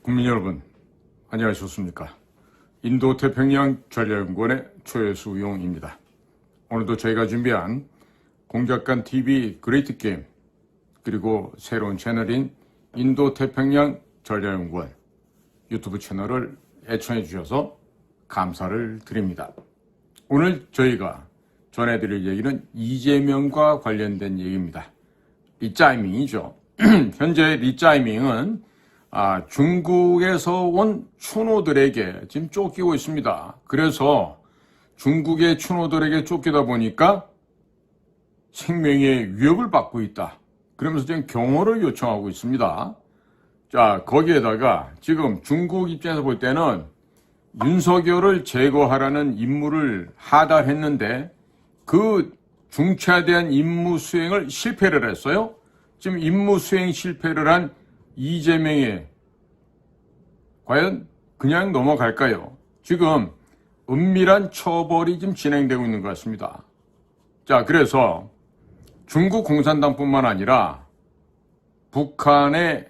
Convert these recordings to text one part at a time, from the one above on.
국민 여러분, 안녕하셨습니까? 인도태평양 전략연구원의 최수용입니다. 오늘도 저희가 준비한 공작관TV 그레이트 게임, 그리고 새로운 채널인 인도태평양 전략연구원 유튜브 채널을 애청해 주셔서 감사를 드립니다. 오늘 저희가 전해드릴 얘기는 이재명과 관련된 얘기입니다. 리짜이밍이죠. 현재 리짜이밍은 중국에서 온 추노들에게 지금 쫓기고 있습니다. 그래서 중국의 추노들에게 쫓기다 보니까 생명의 위협을 받고 있다. 그러면서 지금 경호를 요청하고 있습니다. 자, 거기에다가 지금 중국 입장에서 볼 때는 윤석열을 제거하라는 임무를 하달했는데 그 중차대한 임무 수행을 실패를 했어요. 지금 임무 수행 실패를 한 이재명이 과연 그냥 넘어갈까요? 지금 은밀한 처벌이 지금 진행되고 있는 것 같습니다. 자, 그래서 중국 공산당뿐만 아니라 북한의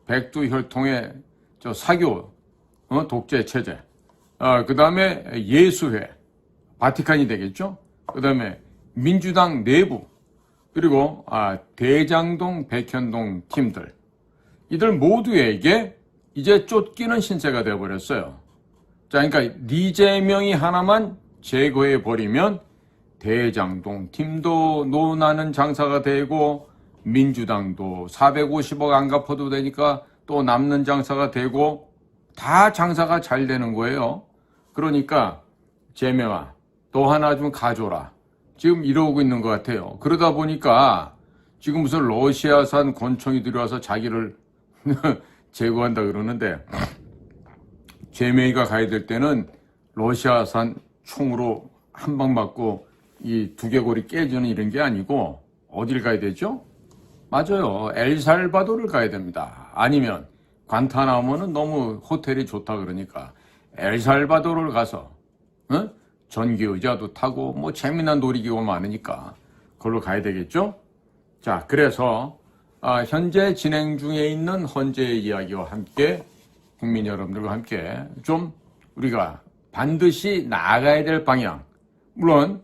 백두 혈통의 사교 독재 체제, 그 다음에 예수회, 바티칸이 되겠죠? 그 다음에 민주당 내부, 그리고 대장동, 백현동 팀들, 이들 모두에게 이제 쫓기는 신세가 되어버렸어요. 자, 그러니까 이재명이 하나만 제거해버리면 대장동 팀도 논하는 장사가 되고 민주당도 450억 안 갚아도 되니까 또 남는 장사가 되고 다 장사가 잘 되는 거예요. 그러니까 재명아, 또 하나 좀 가져라. 지금 이러고 있는 것 같아요. 그러다 보니까 지금 무슨 러시아산 권총이 들어와서 자기를 제거한다 그러는데, 재명이가 가야 될 때는 러시아산 총으로 한 방 맞고 이 두개골이 깨지는 이런 게 아니고 어딜 가야 되죠? 맞아요. 엘살바도를 가야 됩니다. 아니면 관타나모는 너무 호텔이 좋다 그러니까 엘살바도를 가서 전기의자도 타고 뭐 재미난 놀이기구 많으니까 그걸로 가야 되겠죠? 자, 그래서 현재 진행 중에 있는 헌재의 이야기와 함께 국민 여러분들과 함께 좀 우리가 반드시 나아가야 될 방향, 물론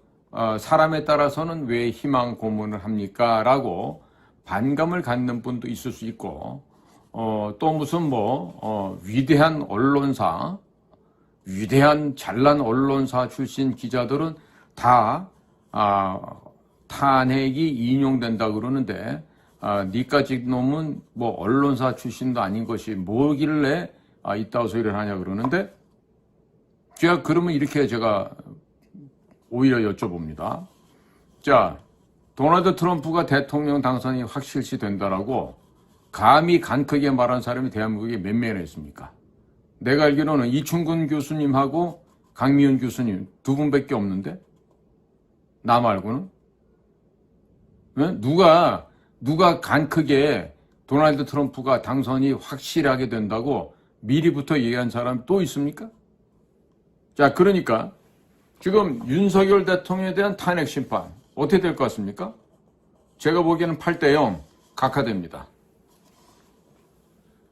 사람에 따라서는 왜 희망 고문을 합니까? 라고 반감을 갖는 분도 있을 수 있고, 또 무슨 위대한 언론사, 위대한 잘난 언론사 출신 기자들은 다 탄핵이 인용된다 그러는데, 니까지 놈은 언론사 출신도 아닌 것이 뭐길래 이따위 소리를 하냐 그러는데, 제가 그러면 이렇게 제가 오히려 여쭤봅니다. 자, 도널드 트럼프가 대통령 당선이 확실시 된다라고 감히 간 크게 말한 사람이 대한민국에 몇 명이나 있습니까? 내가 알기로는 이충근 교수님하고 강미훈 교수님 두 분밖에 없는데? 나 말고는? 네? 누가 간 크게 도널드 트럼프가 당선이 확실하게 된다고 미리부터 얘기한 사람 또 있습니까? 자, 그러니까 지금 윤석열 대통령에 대한 탄핵 심판 어떻게 될 것 같습니까? 제가 보기에는 8대0 각하됩니다.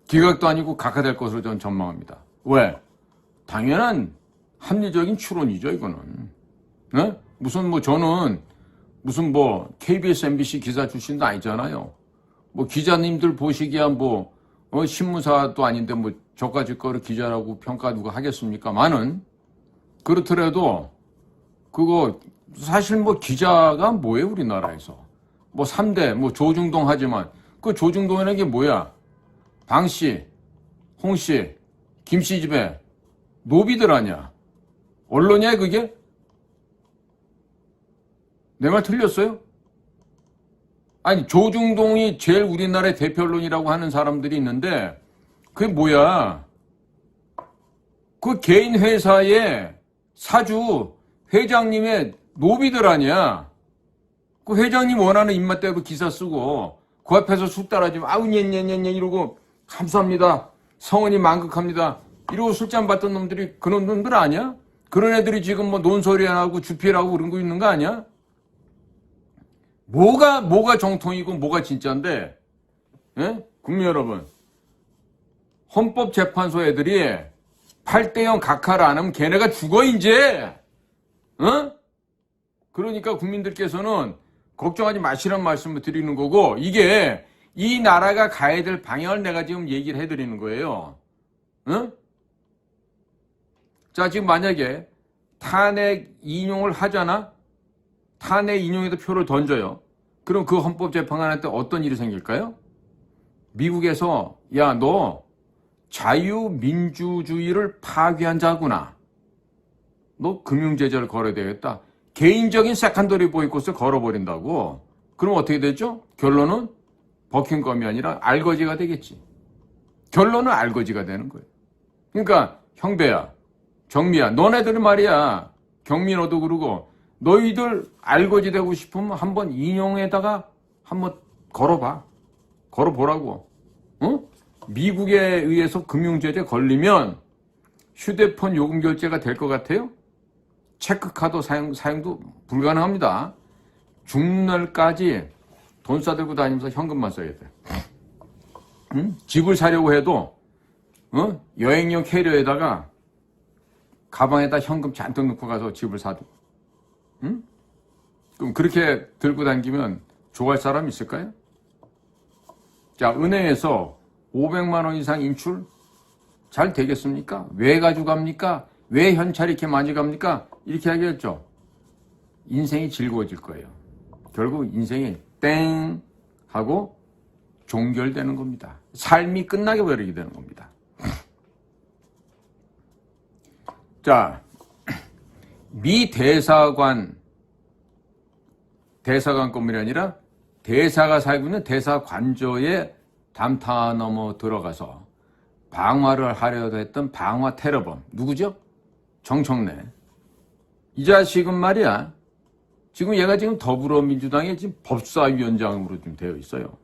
기각도 아니고 각하될 것으로 저는 전망합니다. 왜? 당연한 합리적인 추론이죠, 이거는. 네? 저는 KBS, MBC 기자 출신도 아니잖아요. 기자님들 보시기야 신문사도 아닌데 저까지 거를 기자라고 평가 누가 하겠습니까?만은 그렇더라도 그거 사실 기자가 뭐예요, 우리나라에서. 3대 조중동 하지만 그 조중동이라는 게 뭐야? 방씨, 홍씨, 김씨 집에 노비들 아니야? 언론이야, 그게? 내 말 틀렸어요? 아니, 조중동이 제일 우리나라의 대표 언론이라고 하는 사람들이 있는데 그게 뭐야? 그 개인 회사의 사주 회장님의 노비들 아니야? 그 회장님 원하는 입맛대로 기사 쓰고 그 앞에서 술 따라주면 아우 녜녜녜녜 이러고 감사합니다. 성은이 만극합니다. 이러고 술잔 받던 놈들이 그런 놈들 아니야? 그런 애들이 지금 논소리 안 하고 주필하고 그런 거 있는 거 아니야? 뭐가 정통이고 뭐가 진짜인데? 예? 국민 여러분, 헌법재판소 애들이 8대0 각하를 안 하면 걔네가 죽어 이제. 어? 그러니까 국민들께서는 걱정하지 마시란 말씀을 드리는 거고, 이게 이 나라가 가야 될 방향을 내가 지금 얘기를 해드리는 거예요. 어? 자, 지금 만약에 탄핵 인용을 하잖아? 탄핵 인용에도 표를 던져요. 그럼 그 헌법재판관한테 어떤 일이 생길까요? 미국에서 야, 너 자유민주주의를 파괴한 자구나. 너 금융제재를 걸어야 되겠다. 개인적인 세컨더리 보이콧을 걸어버린다고. 그럼 어떻게 되죠? 결론은 버킹검이 아니라 알거지가 되겠지. 결론은 알거지가 되는 거예요. 그러니까 형배야, 정미야, 너네들 말이야. 경민호도 그러고 너희들 알거지 되고 싶으면 한번 인용에다가 한번 걸어봐. 걸어보라고. 어? 미국에 의해서 금융제재 걸리면 휴대폰 요금 결제가 될 것 같아요? 체크카드 사용도 불가능합니다. 죽는 날까지 돈 싸들고 다니면서 현금만 써야 돼. 응? 집을 사려고 해도 여행용 캐리어에다가 가방에다 현금 잔뜩 넣고 가서 집을 사도. 응? 그럼 그렇게 들고 다니면 좋아할 사람 있을까요? 자, 은행에서 500만 원 이상 인출 잘 되겠습니까? 왜 가져갑니까? 왜 현찰이 이렇게 많이 갑니까? 이렇게 하겠죠. 인생이 즐거워질 거예요. 결국 인생이 땡 하고 종결되는 겁니다. 삶이 끝나게 버리게 되는 겁니다. 자, 미 대사관 건물이 아니라 대사가 살고 있는 대사관저에 담타 넘어 들어가서 방화를 하려고 했던 방화 테러범 누구죠? 정청래. 이 자식은 말이야. 지금 얘가 지금 더불어민주당의 지금 법사위원장으로 좀 되어 있어요.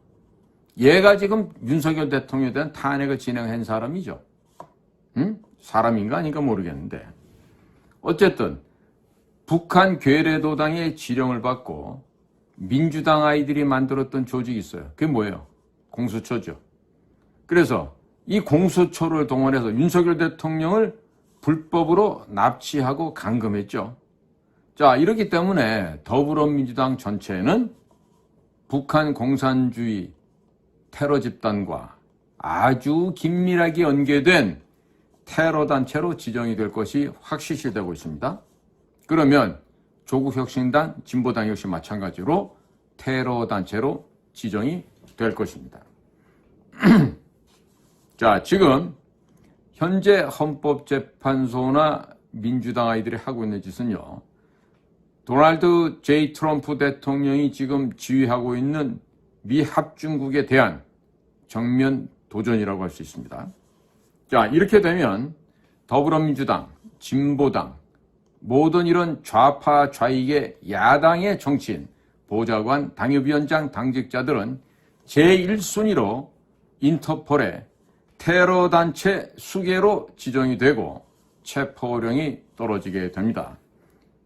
얘가 지금 윤석열 대통령에 대한 탄핵을 진행한 사람이죠. 응? 사람인가 아닌가 모르겠는데. 어쨌든 북한 괴뢰도당의 지령을 받고 민주당 아이들이 만들었던 조직이 있어요. 그게 뭐예요? 공수처죠. 그래서 이 공수처를 동원해서 윤석열 대통령을 불법으로 납치하고 감금했죠. 자, 이렇기 때문에 더불어민주당 전체는 북한 공산주의 테러 집단과 아주 긴밀하게 연계된 테러 단체로 지정이 될 것이 확실시되고 있습니다. 그러면 조국혁신당, 진보당 역시 마찬가지로 테러 단체로 지정이 될 것입니다. 자, 지금 현재 헌법재판소나 민주당 아이들이 하고 있는 짓은요. 도널드 J. 트럼프 대통령이 지금 지휘하고 있는 미 합중국에 대한 정면 도전이라고 할 수 있습니다. 자, 이렇게 되면 더불어민주당, 진보당, 모든 이런 좌파 좌익의 야당의 정치인, 보좌관, 당협위원장, 당직자들은 제1순위로 인터폴의 테러 단체 수괴로 지정이 되고 체포령이 떨어지게 됩니다.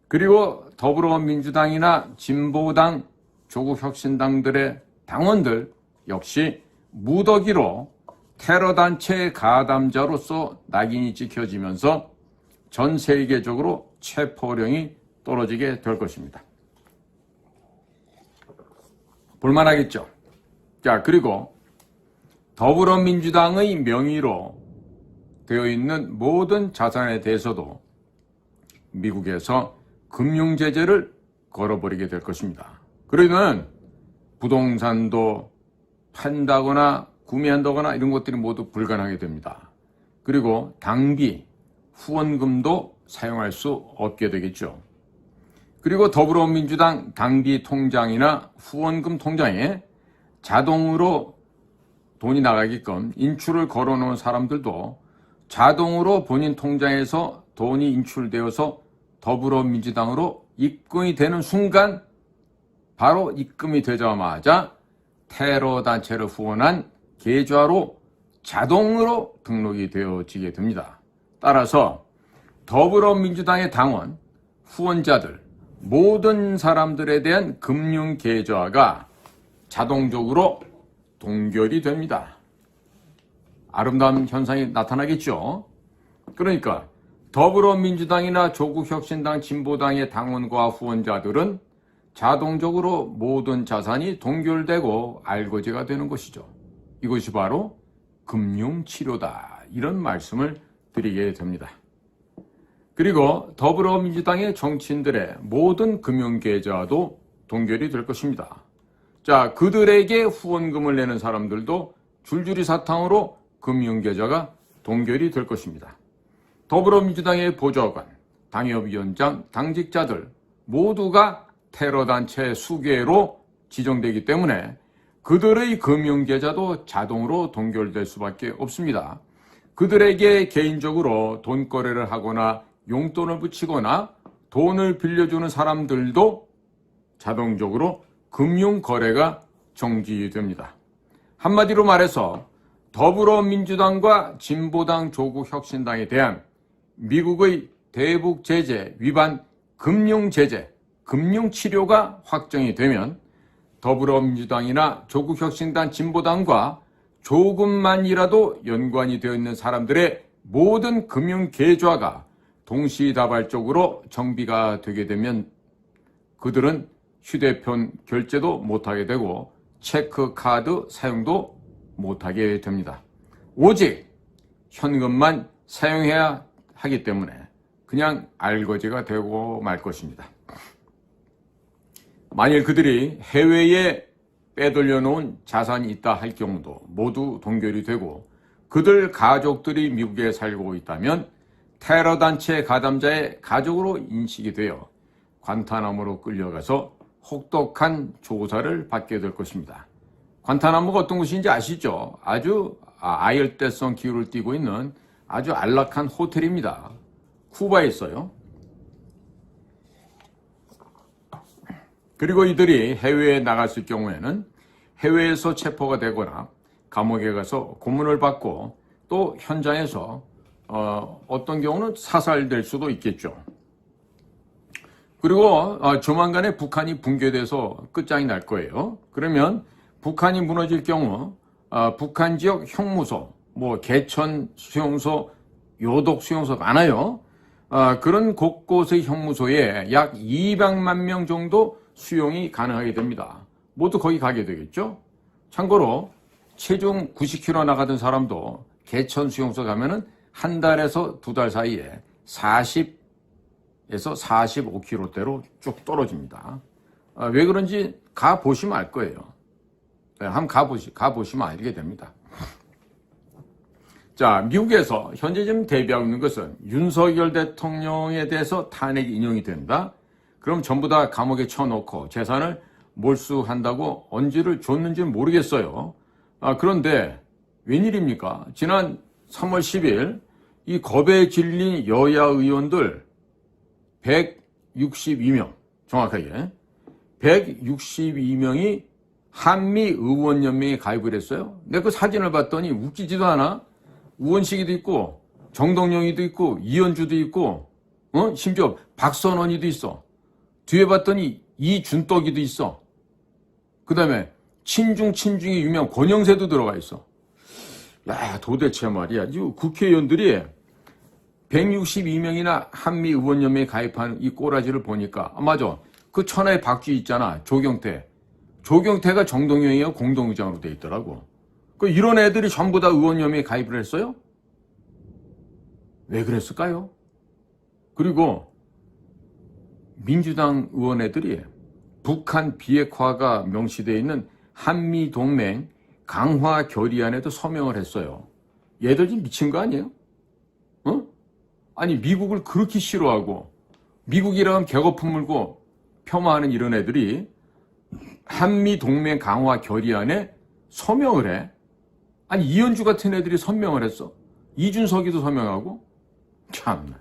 그리고 더불어민주당이나 진보당, 조국혁신당들의 당원들 역시 무더기로 테러 단체의 가담자로서 낙인이 찍혀지면서 전 세계적으로 체포령이 떨어지게 될 것입니다. 볼만하겠죠? 자, 그리고 더불어민주당의 명의로 되어 있는 모든 자산에 대해서도 미국에서 금융제재를 걸어버리게 될 것입니다. 그러면 부동산도 판다거나 구매한다거나 이런 것들이 모두 불가능하게 됩니다. 그리고 당비, 후원금도 사용할 수 없게 되겠죠. 그리고 더불어민주당 당비 통장이나 후원금 통장에 자동으로 돈이 나가게끔 인출을 걸어놓은 사람들도 자동으로 본인 통장에서 돈이 인출되어서 더불어민주당으로 입금이 되는 순간 바로 입금이 되자마자 테러 단체를 후원한 계좌로 자동으로 등록이 되어지게 됩니다. 따라서 더불어민주당의 당원, 후원자들, 모든 사람들에 대한 금융 계좌가 자동적으로 동결이 됩니다. 아름다운 현상이 나타나겠죠. 그러니까 더불어민주당이나 조국혁신당, 진보당의 당원과 후원자들은 자동적으로 모든 자산이 동결되고 알거지가 되는 것이죠. 이것이 바로 금융치료다. 이런 말씀을 드리게 됩니다. 그리고 더불어민주당의 정치인들의 모든 금융계좌도 동결이 될 것입니다. 자, 그들에게 후원금을 내는 사람들도 줄줄이 사탕으로 금융계좌가 동결이 될 것입니다. 더불어민주당의 보좌관, 당협위원장, 당직자들 모두가 테러단체 수괴로 지정되기 때문에 그들의 금융계좌도 자동으로 동결될 수밖에 없습니다. 그들에게 개인적으로 돈거래를 하거나 용돈을 붙이거나 돈을 빌려주는 사람들도 자동적으로 금융거래가 정지됩니다. 한마디로 말해서 더불어민주당과 진보당, 조국혁신당에 대한 미국의 대북 제재 위반 금융제재, 금융치료가 확정이 되면 더불어민주당이나 조국혁신당, 진보당과 조금만이라도 연관이 되어 있는 사람들의 모든 금융계좌가 동시다발적으로 정비가 되게 되면 그들은 휴대폰 결제도 못하게 되고 체크카드 사용도 못하게 됩니다. 오직 현금만 사용해야 하기 때문에 그냥 알거지가 되고 말 것입니다. 만일 그들이 해외에 빼돌려 놓은 자산이 있다 할 경우도 모두 동결이 되고 그들 가족들이 미국에 살고 있다면 테러단체 가담자의 가족으로 인식이 되어 관타나무로 끌려가서 혹독한 조사를 받게 될 것입니다. 관타나무가 어떤 곳인지 아시죠? 아주 아열대성 기후를 띠고 있는 아주 안락한 호텔입니다. 쿠바에 있어요. 그리고 이들이 해외에 나갔을 경우에는 해외에서 체포가 되거나 감옥에 가서 고문을 받고 또 현장에서 어떤 경우는 사살될 수도 있겠죠. 그리고 조만간에 북한이 붕괴돼서 끝장이 날 거예요. 그러면 북한이 무너질 경우 북한 지역 형무소, 개천 수용소, 요독 수용소 많아요. 그런 곳곳의 형무소에 약 200만 명 정도 수용이 가능하게 됩니다. 모두 거기 가게 되겠죠. 참고로 체중 90kg 나가던 사람도 개천 수용소 가면은 한 달에서 두 달 사이에 40에서 45kg대로 쭉 떨어집니다. 왜 그런지 가보시면 알 거예요. 한번 가보시면 알게 됩니다. 자, 미국에서 현재 지금 대비하고 있는 것은 윤석열 대통령에 대해서 탄핵이 인용이 된다. 그럼 전부 다 감옥에 쳐놓고 재산을 몰수한다고 언지를 줬는지는 모르겠어요. 그런데 웬일입니까? 지난 3월 10일 이 겁에 질린 여야 의원들 162명, 정확하게 162명이 한미의원연맹에 가입을 했어요. 내가 그 사진을 봤더니 웃기지도 않아. 우원식이도 있고 정동영이도 있고 이현주도 있고 심지어 박선원이도 있어. 뒤에 봤더니 이준떡이도 있어. 그 다음에 친중이 유명 권영세도 들어가 있어. 야, 도대체 말이야. 이 국회의원들이 162명이나 한미의원연맹에 가입한 이 꼬라지를 보니까 맞아. 그 천하의 박쥐 있잖아. 조경태가 정동영이하고 공동의장으로 돼 있더라고. 이런 애들이 전부 다 의원연맹에 가입을 했어요? 왜 그랬을까요? 그리고 민주당 의원애들이 북한 비핵화가 명시되어 있는 한미동맹 강화 결의안에도 서명을 했어요. 얘들 지금 미친 거 아니에요? 아니 미국을 그렇게 싫어하고 미국이라 하면 개거품 물고 폄하하는 이런 애들이 한미동맹 강화 결의안에 서명을 해? 아니 이현주 같은 애들이 서명을 했어. 이준석이도 서명하고. 참나.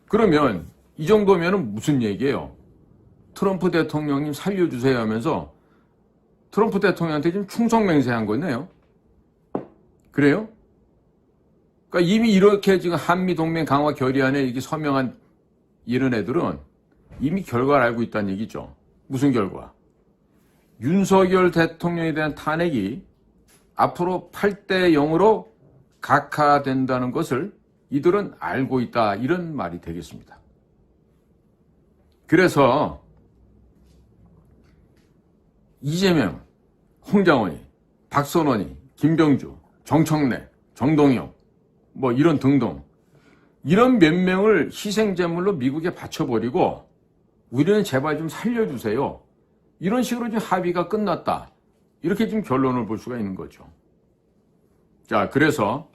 그러면 이 정도면 무슨 얘기예요? 트럼프 대통령님 살려주세요 하면서 트럼프 대통령한테 지금 충성맹세한 거네요. 그래요? 그러니까 이미 이렇게 지금 한미동맹 강화 결의안에 이렇게 서명한 이런 애들은 이미 결과를 알고 있다는 얘기죠. 무슨 결과? 윤석열 대통령에 대한 탄핵이 앞으로 8대 0으로 각하된다는 것을 이들은 알고 있다, 이런 말이 되겠습니다. 그래서 이재명, 홍장원이, 박선원이, 김병주, 정청래, 정동영 뭐 이런 등등 이런 몇 명을 희생제물로 미국에 바쳐버리고 우리는 제발 좀 살려주세요. 이런 식으로 지금 합의가 끝났다. 이렇게 지금 결론을 볼 수가 있는 거죠. 자, 그래서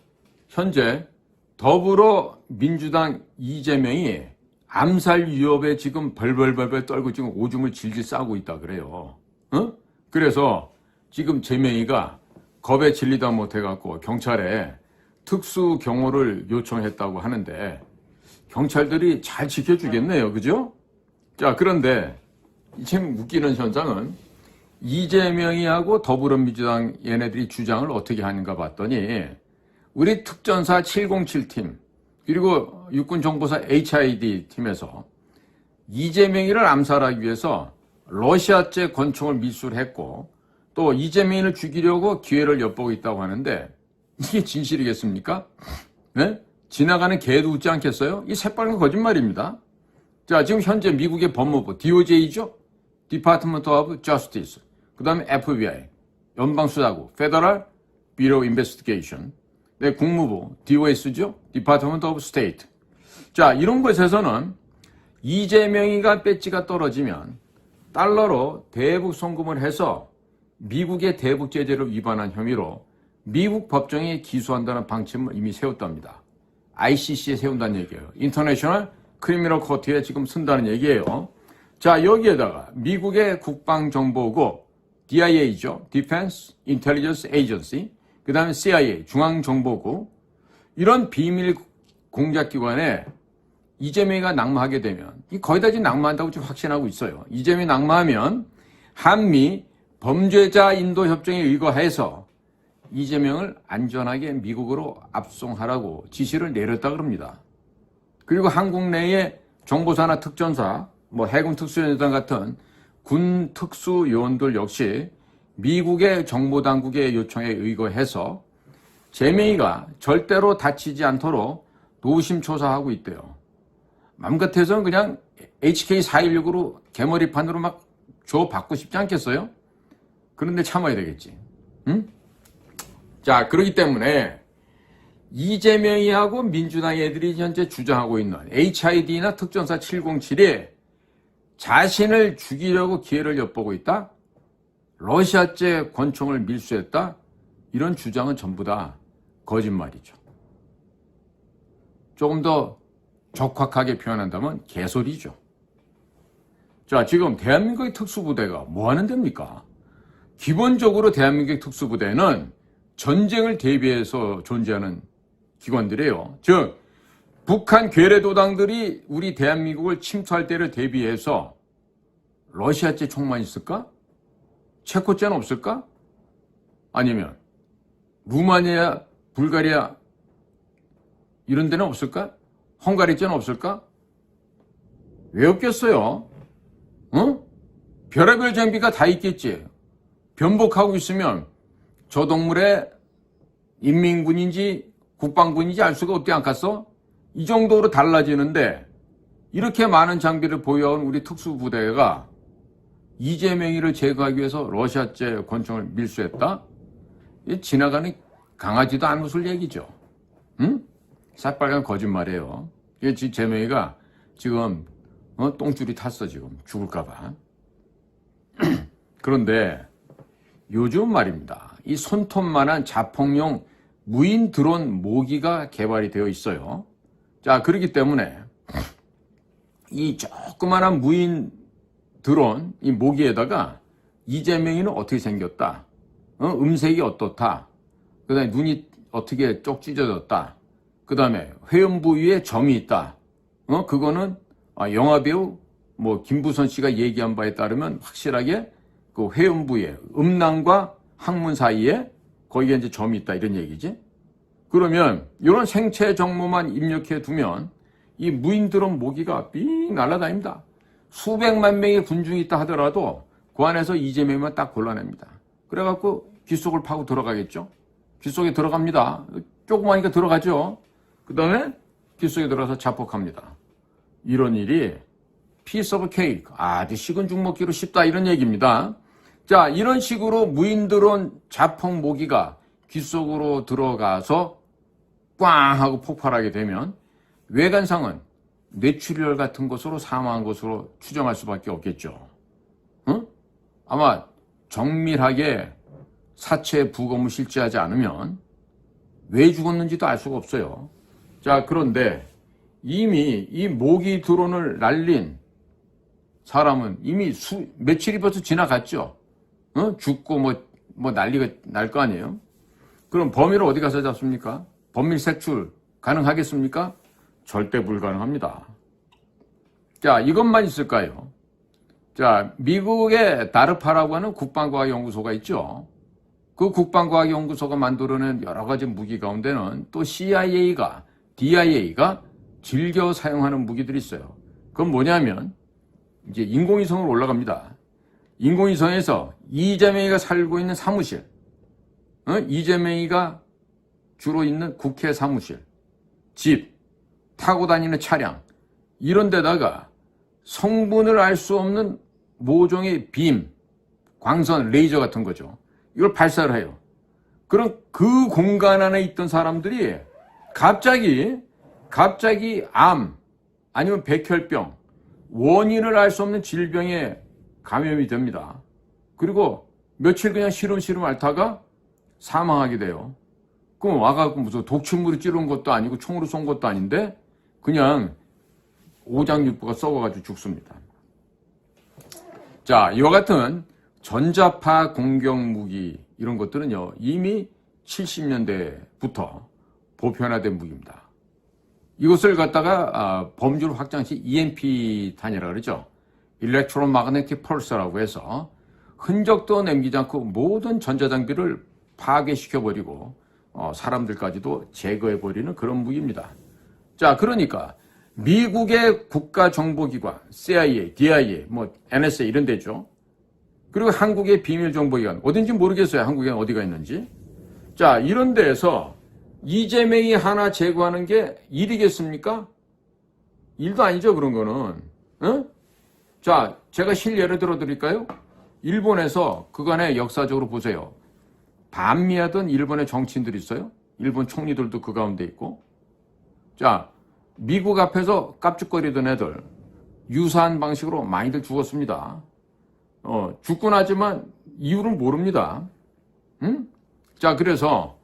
현재 더불어민주당 이재명이 암살 위협에 지금 벌벌벌벌 떨고 지금 오줌을 질질 싸고 있다 그래요. 어? 그래서 지금 재명이가 겁에 질리다 못해갖고 경찰에 특수 경호를 요청했다고 하는데 경찰들이 잘 지켜주겠네요. 그죠? 자, 그런데 참 웃기는 현상은 이재명이하고 더불어민주당 얘네들이 주장을 어떻게 하는가 봤더니 우리 특전사 707팀 그리고 육군정보사 HID 팀에서 이재명이를 암살하기 위해서 러시아제 권총을 밀수했고 또 이재명이를 죽이려고 기회를 엿보고 있다고 하는데 이게 진실이겠습니까? 네? 지나가는 개도 웃지 않겠어요? 이 새빨간 거짓말입니다. 자, 지금 현재 미국의 법무부 DOJ죠? Department of Justice, 그 다음에 FBI, 연방수사국, Federal Bureau of Investigation, 네, 국무부 DOS죠? Department of State. 자, 이런 곳에서는 이재명이가 배지가 떨어지면 달러로 대북 송금을 해서 미국의 대북 제재를 위반한 혐의로 미국 법정에 기소한다는 방침을 이미 세웠답니다. ICC에 세운다는 얘기예요. International Criminal Court에 지금 쓴다는 얘기예요. 자, 여기에다가 미국의 국방정보국 DIA죠. Defense Intelligence Agency, 그 다음에 CIA, 중앙정보국, 이런 비밀 공작기관에 이재명이가 낙마하게 되면 거의 다 지금 낙마한다고 지금 확신하고 있어요. 이재명이 낙마하면 한미 범죄자 인도 협정에 의거해서 이재명을 안전하게 미국으로 압송하라고 지시를 내렸다 그럽니다. 그리고 한국 내의 정보사나 특전사, 뭐 해군 특수연단 같은 군 특수요원들 역시 미국의 정보당국의 요청에 의거해서 재명이가 절대로 다치지 않도록 노심초사하고 있대요. 맘 같아서는 그냥 HK416으로 개머리판으로 막 줘 받고 싶지 않겠어요? 그런데 참아야 되겠지. 응? 자, 그렇기 때문에 이재명이하고 민주당 애들이 현재 주장하고 있는 HID나 특전사 707이 자신을 죽이려고 기회를 엿보고 있다? 러시아제 권총을 밀수했다? 이런 주장은 전부 다 거짓말이죠. 조금 더 적확하게 표현한다면 개소리죠. 자, 지금 대한민국의 특수부대가 뭐 하는 데입니까? 기본적으로 대한민국의 특수부대는 전쟁을 대비해서 존재하는 기관들이에요. 즉, 북한 괴뢰도당들이 우리 대한민국을 침투할 때를 대비해서 러시아제 총만 있을까? 체코제는 없을까? 아니면 루마니아, 불가리아 이런 데는 없을까? 헝가리제는 없을까? 왜 없겠어요? 어? 별의별 장비가 다 있겠지. 변복하고 있으면 저 동물의 인민군인지 국방군인지 알 수가 없지 않겠어? 이 정도로 달라지는데 이렇게 많은 장비를 보유한 우리 특수부대가 이재명이를 제거하기 위해서 러시아제 권총을 밀수했다? 지나가는 강아지도 안 웃을 얘기죠. 응? 새빨간 거짓말이에요. 재명이가 지금 똥줄이 탔어. 지금 죽을까봐. 그런데 요즘 말입니다. 이 손톱만한 자폭용 무인 드론 모기가 개발이 되어 있어요. 자, 그렇기 때문에 이 조그만한 무인 드론 이 모기에다가 이재명이는 어떻게 생겼다, 음색이 어떻다, 그 다음에 눈이 어떻게 쪽 찢어졌다, 그 다음에 회음 부위에 점이 있다, 그거는 영화배우 뭐 김부선 씨가 얘기한 바에 따르면 확실하게 그 회음 부위에 음낭과 항문 사이에 거기에 이제 점이 있다 이런 얘기지. 그러면 이런 생체 정보만 입력해 두면 이 무인 드론 모기가 삥 날아다닙니다. 수백만 명의 군중이 있다 하더라도 그 안에서 이재명만 딱 골라냅니다. 그래갖고 귓속을 파고 들어가겠죠. 귀 속에 들어갑니다. 조그마니까 들어가죠. 그 다음에 귀 속에 들어가서 자폭합니다. 이런 일이 piece of cake, 아주 식은 죽 먹기로 쉽다 이런 얘기입니다. 자, 이런 식으로 무인드론 자폭 모기가 귀 속으로 들어가서 꽝 하고 폭발하게 되면 외관상은 뇌출혈 같은 것으로 사망한 것으로 추정할 수밖에 없겠죠. 응? 아마 정밀하게 사체 부검을 실제하지 않으면 왜 죽었는지도 알 수가 없어요. 자, 그런데 이미 이 모기 드론을 날린 사람은 이미 며칠이 벌써 지나갔죠. 죽고 뭐 난리가 날 거 아니에요. 그럼 범인을 어디 가서 잡습니까? 범인 색출 가능하겠습니까? 절대 불가능합니다. 자, 이것만 있을까요? 자, 미국의 다르파라고 하는 국방과학연구소가 있죠. 그 국방과학연구소가 만들어낸 여러 가지 무기 가운데는 또 DIA가 즐겨 사용하는 무기들이 있어요. 그건 뭐냐면 이제 인공위성으로 올라갑니다. 인공위성에서 이재명이가 살고 있는 사무실, 이재명이가 주로 있는 국회 사무실, 집, 타고 다니는 차량 이런 데다가 성분을 알 수 없는 모종의 빔, 광선, 레이저 같은 거죠. 이걸 발사를 해요. 그럼 그 공간 안에 있던 사람들이 갑자기 암 아니면 백혈병, 원인을 알 수 없는 질병에 감염이 됩니다. 그리고 며칠 그냥 시름시름 앓다가 사망하게 돼요. 그럼 와가지고 무슨 독침물이 찌른 것도 아니고 총으로 쏜 것도 아닌데 그냥 오장육부가 썩어가지고 죽습니다. 자, 이와 같은 전자파 공격 무기 이런 것들은요 이미 70년대부터 보편화된 무기입니다. 이것을 갖다가 범주를 확장한 시 EMP탄이라고 그러죠. Electromagnetic Pulse라고 해서 흔적도 남기지 않고 모든 전자장비를 파괴시켜버리고 사람들까지도 제거해버리는 그런 무기입니다. 자, 그러니까 미국의 국가정보기관, CIA, DIA, NSA 이런 데죠. 그리고 한국의 비밀정보기관, 어딘지 모르겠어요. 한국에 어디가 있는지. 자, 이런 데에서 이재명이 하나 제거하는 게 일이겠습니까? 일도 아니죠, 그런 거는. 응? 자, 제가 실예를 들어드릴까요? 일본에서 그간에 역사적으로 보세요. 반미하던 일본의 정치인들이 있어요. 일본 총리들도 그 가운데 있고. 자, 미국 앞에서 깝죽거리던 애들 유사한 방식으로 많이들 죽었습니다. 죽고 나지만 이유를 모릅니다. 응? 자, 그래서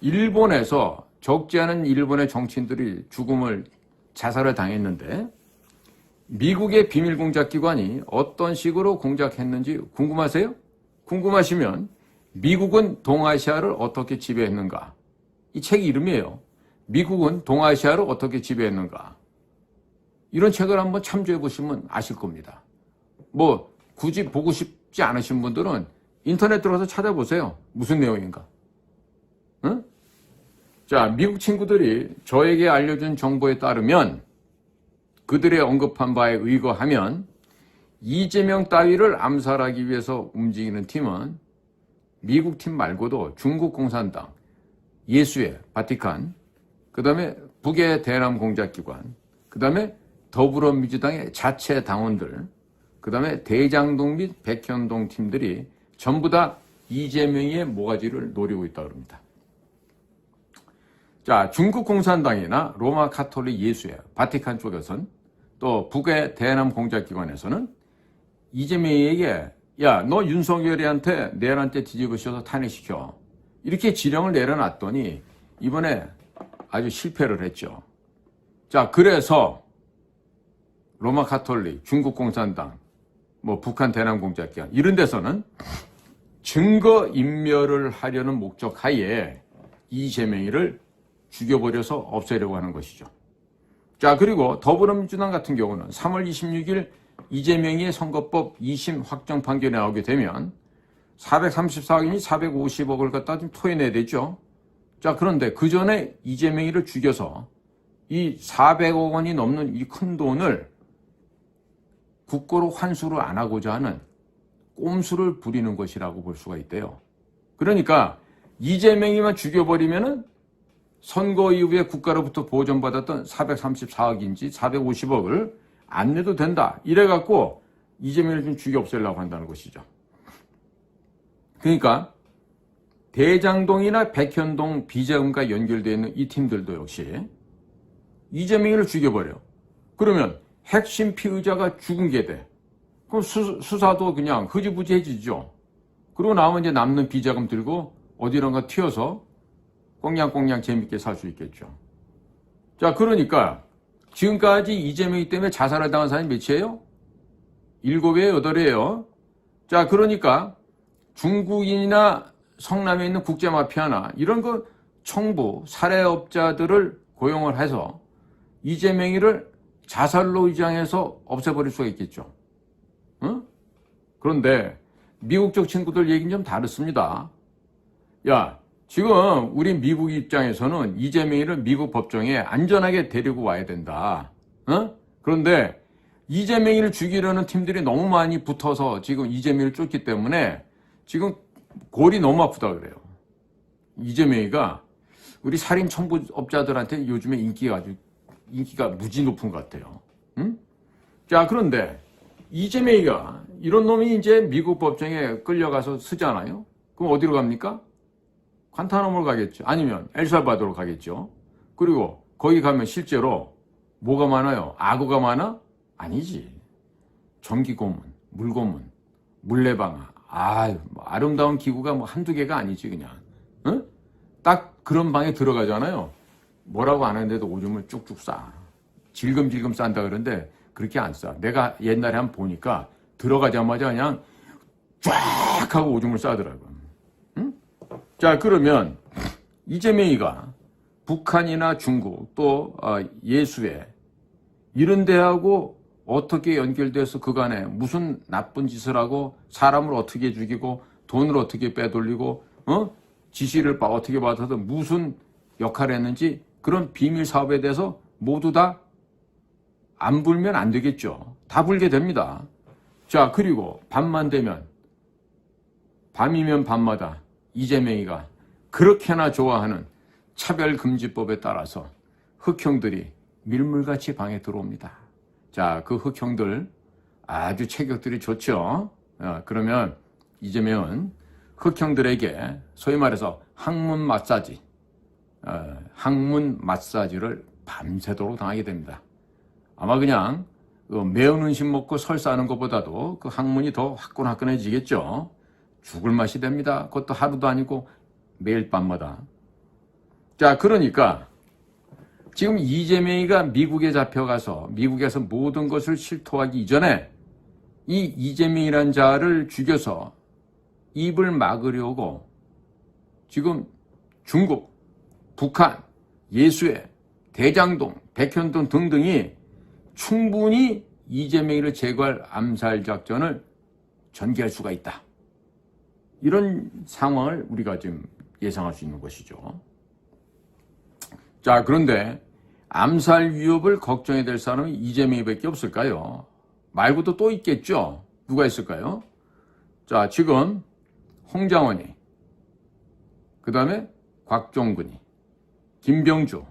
일본에서 적지 않은 일본의 정치인들이 자살을 당했는데 미국의 비밀공작기관이 어떤 식으로 공작했는지 궁금하세요? 궁금하시면 미국은 동아시아를 어떻게 지배했는가? 이 책 이름이에요. 미국은 동아시아를 어떻게 지배했는가? 이런 책을 한번 참조해 보시면 아실 겁니다. 굳이 보고 싶지 않으신 분들은 인터넷 들어서 찾아보세요. 무슨 내용인가? 응? 자, 미국 친구들이 저에게 알려준 정보에 따르면 그들의 언급한 바에 의거하면 이재명 따위를 암살하기 위해서 움직이는 팀은 미국 팀 말고도 중국 공산당, 예수회, 바티칸, 그 다음에 북의 대남 공작기관, 그 다음에 더불어민주당의 자체 당원들, 그 다음에 대장동 및 백현동 팀들이 전부 다 이재명의 모가지를 노리고 있다고 합니다. 자, 중국 공산당이나 로마 카톨릭 예수회, 바티칸 쪽에서는 또 북의 대남 공작기관에서는 이재명에게 야, 너 윤석열이한테 내란죄 뒤집으셔서 탄핵시켜. 이렇게 지령을 내려놨더니 이번에 아주 실패를 했죠. 자, 그래서 로마 카톨릭, 중국 공산당, 북한 대남 공작기관 이런 데서는 증거 인멸을 하려는 목적 하에 이재명이를 죽여버려서 없애려고 하는 것이죠. 자, 그리고 더불어민주당 같은 경우는 3월 26일 이재명의 선거법 2심 확정 판결이 나오게 되면 434억이니 450억을 갖다 좀 토해내야 되죠. 자, 그런데 그 전에 이재명이를 죽여서 이 400억 원이 넘는 이 큰 돈을 국고로 환수를 안 하고자 하는 꼼수를 부리는 것이라고 볼 수가 있대요. 그러니까 이재명이만 죽여버리면은 선거 이후에 국가로부터 보전받았던 434억인지 450억을 안 내도 된다. 이래갖고 이재명을 좀 죽여 없애려고 한다는 것이죠. 그러니까 대장동이나 백현동 비자금과 연결되어 있는 이 팀들도 역시 이재명을 죽여버려. 그러면 핵심 피의자가 죽은 게 돼. 그럼 수사도 그냥 흐지부지해지죠. 그리고 나면 이제 남는 비자금 들고 어디론가 튀어서 꽁냥꽁냥 재밌게 살 수 있겠죠. 자, 그러니까 지금까지 이재명이 때문에 자살을 당한 사람이 몇이에요? 7이에요, 8이에요. 자, 그러니까 중국인이나 성남에 있는 국제마피아나 이런 거 청부, 살해업자들을 고용을 해서 이재명이를 자살로 위장해서 없애버릴 수가 있겠죠. 응? 그런데 미국 쪽 친구들 얘기는 좀 다릅니다. 야, 지금 우리 미국 입장에서는 이재명이를 미국 법정에 안전하게 데리고 와야 된다. 그런데 이재명이를 죽이려는 팀들이 너무 많이 붙어서 지금 이재명이를 쫓기 때문에 지금 골이 너무 아프다 그래요. 이재명이가 우리 살인 청부업자들한테 요즘에 인기가 무지 높은 것 같아요. 응? 자, 그런데 이재명이가 이런 놈이 이제 미국 법정에 끌려가서 쓰잖아요. 그럼 어디로 갑니까? 관타나모로 가겠죠. 아니면 엘살바도로 가겠죠. 그리고 거기 가면 실제로 뭐가 많아요? 악어가 많아? 아니지. 전기고문, 물고문, 물레방아. 아름다운 기구가 뭐 한두 개가 아니지 그냥. 응? 딱 그런 방에 들어가잖아요. 뭐라고 안 하는데도 오줌을 쭉쭉 싸. 질금질금 싼다 그러는데 그렇게 안 싸. 내가 옛날에 한번 보니까 들어가자마자 그냥 쫙 하고 오줌을 싸더라고. 응? 자, 그러면 이재명이가 북한이나 중국 또 예수회 이런 데하고 어떻게 연결돼서 그간에 무슨 나쁜 짓을 하고 사람을 어떻게 죽이고 돈을 어떻게 빼돌리고 지시를 어떻게 받아서 무슨 역할을 했는지 그런 비밀 사업에 대해서 모두 다 안 불면 안 되겠죠. 다 불게 됩니다. 자, 그리고 밤만 되면 밤이면 밤마다 이재명이가 그렇게나 좋아하는 차별금지법에 따라서 흑형들이 밀물같이 방에 들어옵니다. 자, 그 흑형들 아주 체격들이 좋죠. 그러면 이재명은 흑형들에게 소위 말해서 항문 마사지를 밤새도록 당하게 됩니다. 아마 그냥 매운 음식 먹고 설사하는 것보다도 그 항문이 더 화끈화끈해지겠죠. 죽을 맛이 됩니다. 그것도 하루도 아니고 매일 밤마다. 자, 그러니까 지금 이재명이가 미국에 잡혀가서 미국에서 모든 것을 실토하기 이전에 이 이재명이라는 자를 죽여서 입을 막으려고 지금 중국, 북한, 예수회, 대장동, 백현동 등등이 충분히 이재명이를 제거할 암살 작전을 전개할 수가 있다. 이런 상황을 우리가 지금 예상할 수 있는 것이죠. 자, 그런데 암살 위협을 걱정해야 될 사람이 이재명이밖에 없을까요? 말고도 또 있겠죠. 누가 있을까요? 자, 지금 홍장원이, 그 다음에 곽종근이, 김병주,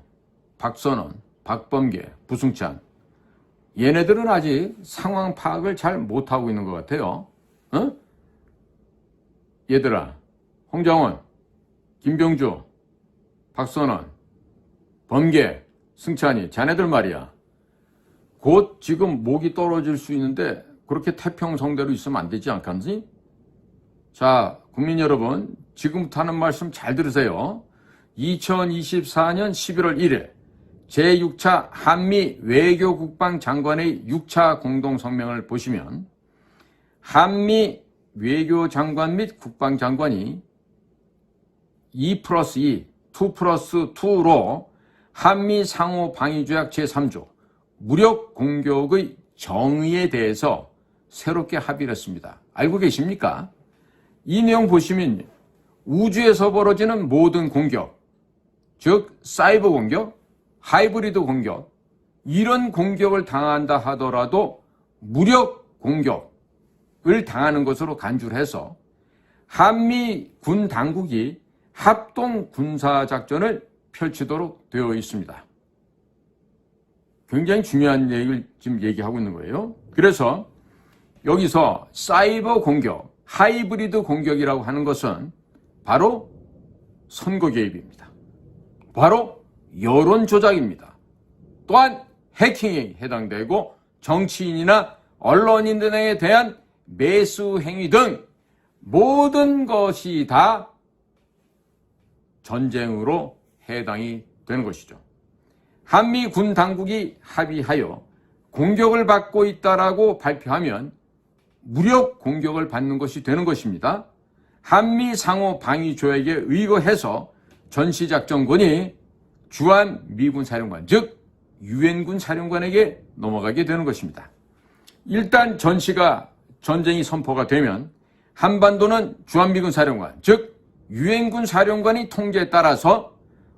박선원, 박범계, 부승찬, 얘네들은 아직 상황 파악을 잘 못하고 있는 것 같아요. 얘들아, 홍장원, 김병주, 박선원, 범계, 승찬이, 자네들 말이야. 곧 지금 목이 떨어질 수 있는데 그렇게 태평성대로 있으면 안 되지 않겠니? 자, 국민 여러분, 지금부터 하는 말씀 잘 들으세요. 2024년 11월 1일 제6차 한미 외교국방장관의 6차 공동성명을 보시면 한미 외교장관 및 국방장관이 2+2, 2+2로 한미 상호 방위조약 제3조 무력 공격의 정의에 대해서 새롭게 합의를 했습니다. 알고 계십니까? 이 내용 보시면 우주에서 벌어지는 모든 공격, 즉 사이버 공격, 하이브리드 공격, 이런 공격을 당한다 하더라도 무력 공격을 당하는 것으로 간주를 해서 한미 군 당국이 합동 군사작전을 펼치도록 되어 있습니다. 굉장히 중요한 얘기를 지금 얘기하고 있는 거예요. 그래서 여기서 사이버 공격, 하이브리드 공격이라고 하는 것은 바로 선거 개입입니다. 바로 여론 조작입니다. 또한 해킹에 해당되고 정치인이나 언론인들에 대한 매수 행위 등 모든 것이 다 전쟁으로 해당이 되는 것이죠. 한미 군 당국이 합의하여 공격을 받고 있다라고 발표하면 무력 공격을 받는 것이 되는 것입니다. 한미 상호 방위 조약에 의거해서 전시작전권이 주한 미군 사령관, 즉 유엔군 사령관에게 넘어가게 되는 것입니다. 일단 전쟁이 선포가 되면 한반도는 주한미군 사령관, 즉 유엔군 사령관이 통제에 따라서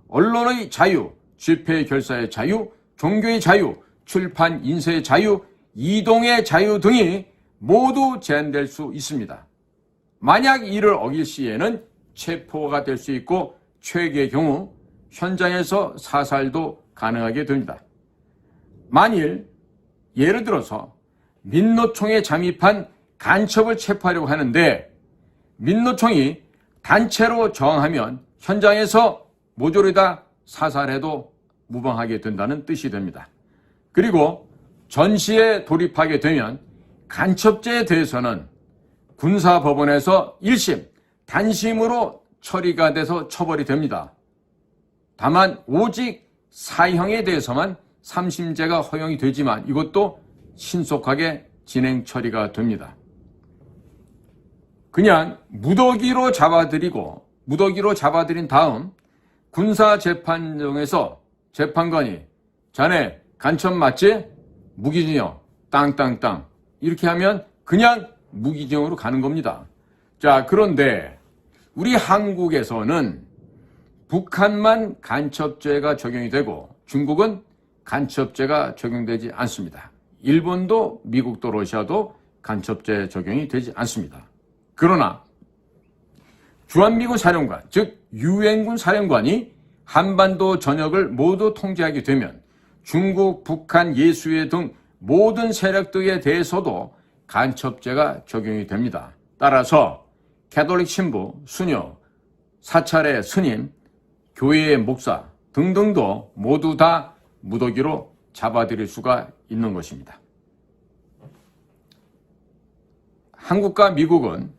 언론의 자유, 집회 결사의 자유, 종교의 자유, 출판 인쇄의 자유, 이동의 자유 등이 모두 제한될 수 있습니다. 만약 이를 어길 시에는 체포가 될 수 있고 최악의 경우 현장에서 사살도 가능하게 됩니다. 만일 예를 들어서 민노총에 잠입한 간첩을 체포하려고 하는데 민노총이 단체로 저항하면 현장에서 모조리 다 사살해도 무방하게 된다는 뜻이 됩니다. 그리고 전시에 돌입하게 되면 간첩죄에 대해서는 군사법원에서 1심, 단심으로 처리가 돼서 처벌이 됩니다. 다만 오직 사형에 대해서만 3심제가 허용이 되지만 이것도 신속하게 진행 처리가 됩니다. 그냥 무더기로 잡아들인 다음 군사재판정에서 재판관이 자네 간첩 맞지? 무기징역 땅땅땅 이렇게 하면 그냥 무기징역으로 가는 겁니다. 자, 그런데 우리 한국에서는 북한만 간첩죄가 적용이 되고 중국은 간첩죄가 적용되지 않습니다. 일본도 미국도 러시아도 간첩죄 적용이 되지 않습니다. 그러나 주한미군 사령관, 즉 유엔군 사령관이 한반도 전역을 모두 통제하게 되면 중국, 북한, 예수회 등 모든 세력들에 대해서도 간첩죄가 적용이 됩니다. 따라서 가톨릭 신부, 수녀, 사찰의 스님, 교회의 목사 등등도 모두 다 무더기로 잡아들일 수가 있는 것입니다. 한국과 미국은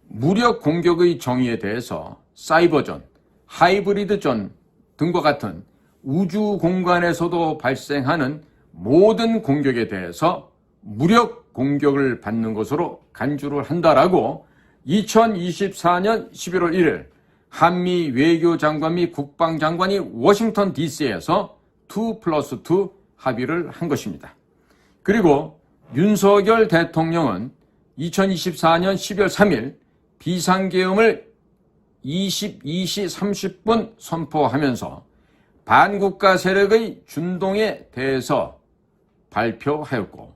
무력 공격의 정의에 대해서 사이버전, 하이브리드전 등과 같은 우주 공간에서도 발생하는 모든 공격에 대해서 무력 공격을 받는 것으로 간주를 한다라고 2024년 11월 1일 한미 외교장관 및 국방장관이 워싱턴 DC에서 2+2 합의를 한 것입니다. 그리고 윤석열 대통령은 2024년 12월 3일 비상계엄을 22시 30분 선포하면서 반국가 세력의 준동에 대해서 발표하였고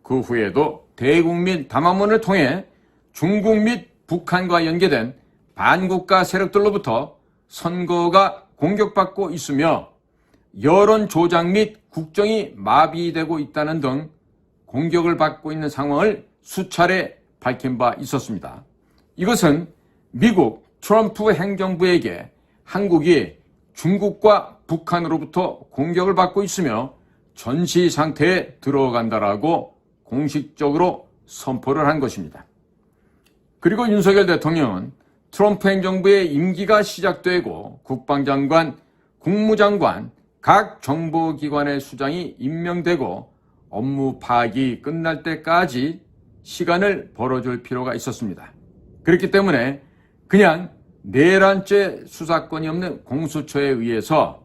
그 후에도 대국민 담화문을 통해 중국 및 북한과 연계된 반국가 세력들로부터 선거가 공격받고 있으며 여론 조작 및 국정이 마비되고 있다는 등 공격을 받고 있는 상황을 수차례 밝힌 바 있었습니다. 이것은 미국 트럼프 행정부에게 한국이 중국과 북한으로부터 공격을 받고 있으며 전시 상태에 들어간다라고 공식적으로 선포를 한 것입니다. 그리고 윤석열 대통령은 트럼프 행정부의 임기가 시작되고 국방장관, 국무장관, 각 정보기관의 수장이 임명되고 업무 파악이 끝날 때까지 시간을 벌어줄 필요가 있었습니다. 그렇기 때문에 그냥 내란죄 수사권이 없는 공수처에 의해서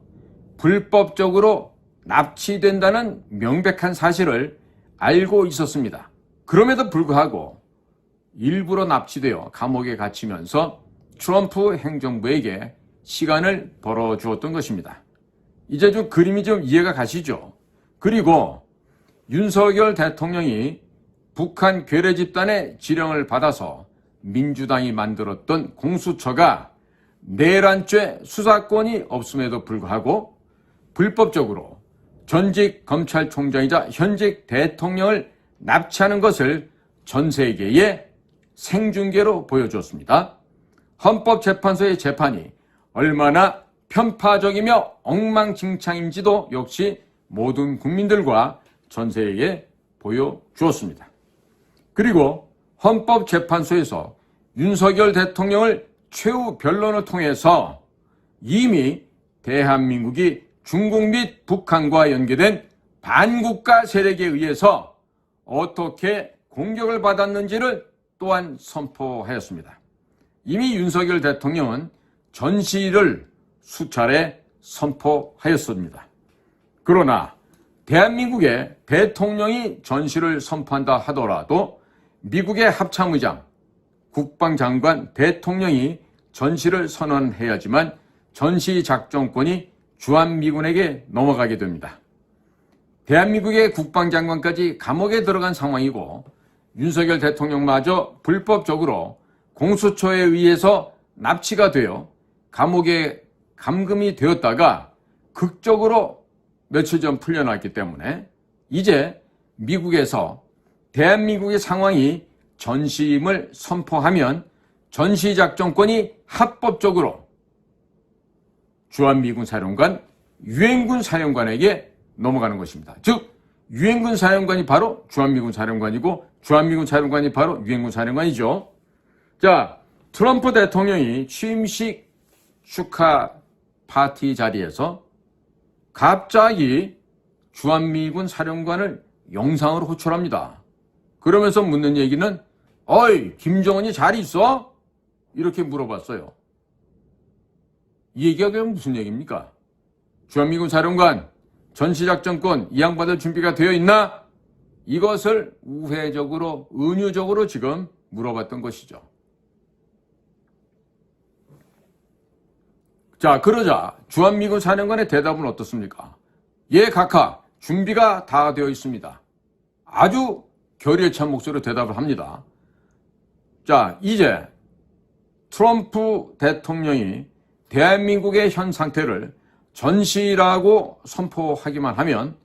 불법적으로 납치된다는 명백한 사실을 알고 있었습니다. 그럼에도 불구하고 일부러 납치되어 감옥에 갇히면서 트럼프 행정부에게 시간을 벌어주었던 것입니다. 이제 좀 그림이 좀 이해가 가시죠? 그리고 윤석열 대통령이 북한 괴뢰 집단의 지령을 받아서 민주당이 만들었던 공수처가 내란죄 수사권이 없음에도 불구하고 불법적으로 전직 검찰총장이자 현직 대통령을 납치하는 것을 전 세계에 생중계로 보여주었습니다. 헌법재판소의 재판이 얼마나 편파적이며 엉망진창인지도 역시 모든 국민들과 전 세계에 보여주었습니다. 그리고 헌법재판소에서 윤석열 대통령을 최후 변론을 통해서 이미 대한민국이 중국 및 북한과 연계된 반국가 세력에 의해서 어떻게 공격을 받았는지를 또한 선포하였습니다. 이미 윤석열 대통령은 전시를 수차례 선포하였습니다. 그러나 대한민국의 대통령이 전시를 선포한다 하더라도 미국의 합참의장, 국방장관, 대통령이 전시를 선언해야지만 전시 작전권이 주한미군에게 넘어가게 됩니다. 대한민국의 국방장관까지 감옥에 들어간 상황이고 윤석열 대통령마저 불법적으로 공수처에 의해서 납치가 되어 감옥에 감금이 되었다가 극적으로 며칠 전 풀려났기 때문에 이제 미국에서 대한민국의 상황이 전시임을 선포하면 전시작전권이 합법적으로 주한미군 사령관, 유엔군 사령관에게 넘어가는 것입니다. 즉 유엔군 사령관이 바로 주한미군 사령관이고 주한미군 사령관이 바로 유엔군 사령관이죠. 자, 트럼프 대통령이 취임식 축하 파티 자리에서 갑자기 주한미군 사령관을 영상으로 호출합니다. 그러면서 묻는 얘기는 어이 김정은이 잘 있어? 이렇게 물어봤어요. 이 얘기가 그럼 무슨 얘기입니까? 주한미군 사령관 전시작전권 이양받을 준비가 되어 있나? 이것을 우회적으로 은유적으로 지금 물어봤던 것이죠. 자, 그러자 주한미군 사령관의 대답은 어떻습니까? 예, 각하 준비가 다 되어 있습니다. 아주 결의에 찬 목소리로 대답을 합니다. 자, 이제 트럼프 대통령이 대한민국의 현 상태를 전시라고 선포하기만 하면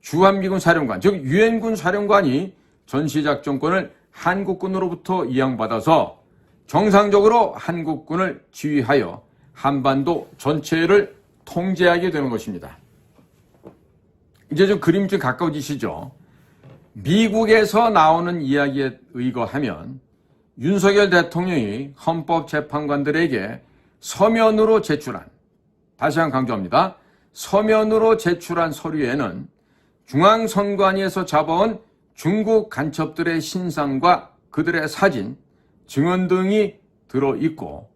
주한미군 사령관, 즉 유엔군 사령관이 전시작전권을 한국군으로부터 이양받아서 정상적으로 한국군을 지휘하여 한반도 전체를 통제하게 되는 것입니다. 이제 좀 그림이 좀 가까워지시죠? 미국에서 나오는 이야기에 의거하면 윤석열 대통령이 헌법재판관들에게 서면으로 제출한, 다시 한번 강조합니다. 서면으로 제출한 서류에는 중앙선관위에서 잡아온 중국 간첩들의 신상과 그들의 사진, 증언 등이 들어있고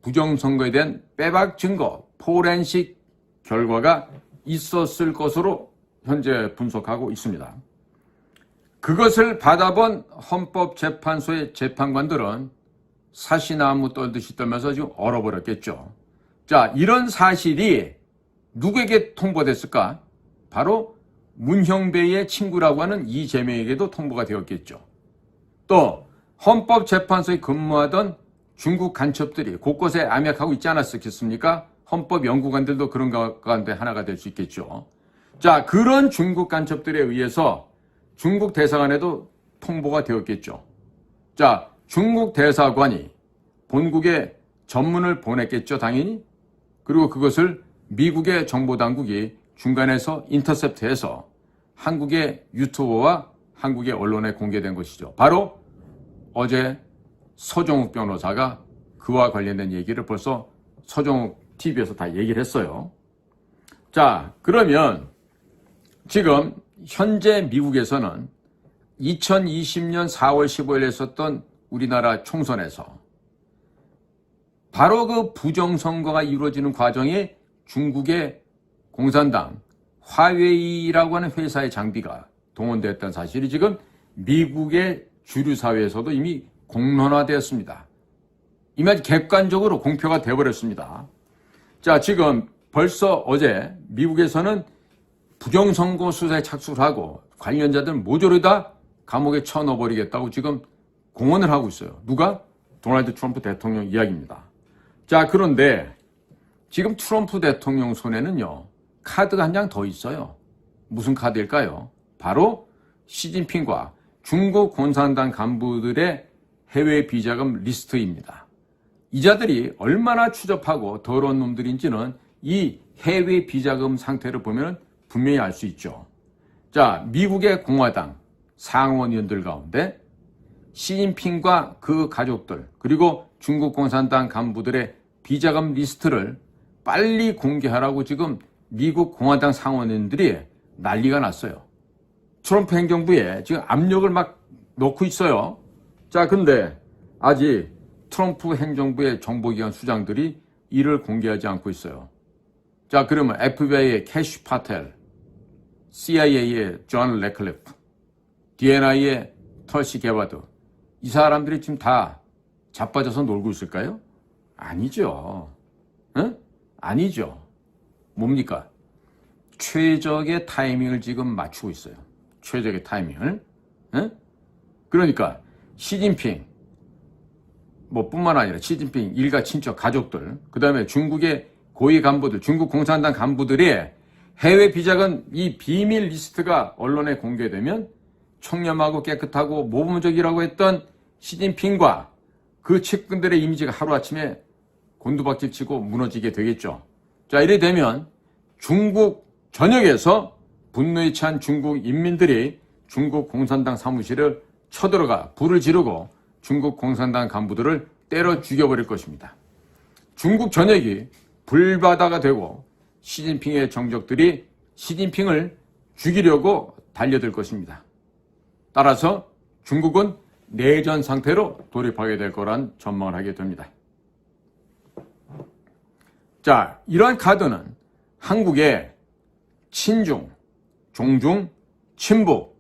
부정선거에 대한 빼박 증거, 포렌식 결과가 있었을 것으로 현재 분석하고 있습니다. 그것을 받아본 헌법재판소의 재판관들은 사시나무 떨듯이 떨면서 지금 얼어버렸겠죠. 자, 이런 사실이 누구에게 통보됐을까? 바로 문형배의 친구라고 하는 이재명에게도 통보가 되었겠죠. 또 헌법재판소에 근무하던 중국 간첩들이 곳곳에 암약하고 있지 않았겠습니까? 헌법연구관들도 그런 가운데 하나가 될 수 있겠죠. 자, 그런 중국 간첩들에 의해서 중국 대사관에도 통보가 되었겠죠. 자, 중국 대사관이 본국에 전문을 보냈겠죠, 당연히. 그리고 그것을 미국의 정보당국이 중간에서 인터셉트해서 한국의 유튜버와 한국의 언론에 공개된 것이죠. 바로 어제 서정욱 변호사가 그와 관련된 얘기를 벌써 서정욱 TV에서 다 얘기를 했어요. 자, 그러면 지금 현재 미국에서는 2020년 4월 15일에 있었던 우리나라 총선에서 바로 그 부정선거가 이루어지는 과정에 중국의 공산당 화웨이라고 하는 회사의 장비가 동원됐다는 사실이 지금 미국의 주류사회에서도 이미 공론화되었습니다. 이미 객관적으로 공표가 되어버렸습니다. 자, 지금 벌써 어제 미국에서는 부정선거 수사에 착수를 하고 관련자들 모조리 다 감옥에 쳐넣어버리겠다고 지금 공언을 하고 있어요. 누가? 도널드 트럼프 대통령 이야기입니다. 자, 그런데 지금 트럼프 대통령 손에는요, 카드가 한 장 더 있어요. 무슨 카드일까요? 바로 시진핑과 중국 공산당 간부들의 해외 비자금 리스트입니다. 이자들이 얼마나 추접하고 더러운 놈들인지는 이 해외 비자금 상태를 보면 분명히 알 수 있죠. 자, 미국의 공화당 상원의원들 가운데 시진핑과 그 가족들 그리고 중국 공산당 간부들의 비자금 리스트를 빨리 공개하라고 지금 미국 공화당 상원의원들이 난리가 났어요. 트럼프 행정부에 지금 압력을 막 놓고 있어요. 자, 근데 아직 트럼프 행정부의 정보기관 수장들이 이를 공개하지 않고 있어요. 자, 그러면 FBI의 캐시 파텔, CIA의 존 레클리프, DNI의 털시 게바드, 이 사람들이 지금 다 자빠져서 놀고 있을까요? 아니죠. 응? 아니죠. 뭡니까? 최적의 타이밍을 지금 맞추고 있어요. 최적의 타이밍을. 응? 그러니까 시진핑 뿐만 아니라 시진핑 일가 친척 가족들, 그 다음에 중국의 고위 간부들, 중국 공산당 간부들의 해외 비자금 이 비밀 리스트가 언론에 공개되면 청렴하고 깨끗하고 모범적이라고 했던 시진핑과 그 측근들의 이미지가 하루아침에 곤두박질 치고 무너지게 되겠죠. 자, 이래 되면 중국 전역에서 분노에 찬 중국 인민들이 중국 공산당 사무실을 쳐들어가 불을 지르고 중국 공산당 간부들을 때려 죽여버릴 것입니다. 중국 전역이 불바다가 되고 시진핑의 정적들이 시진핑을 죽이려고 달려들 것입니다. 따라서 중국은 내전 상태로 돌입하게 될 거란 전망을 하게 됩니다. 자, 이러한 카드는 한국의 친중, 종중, 친북,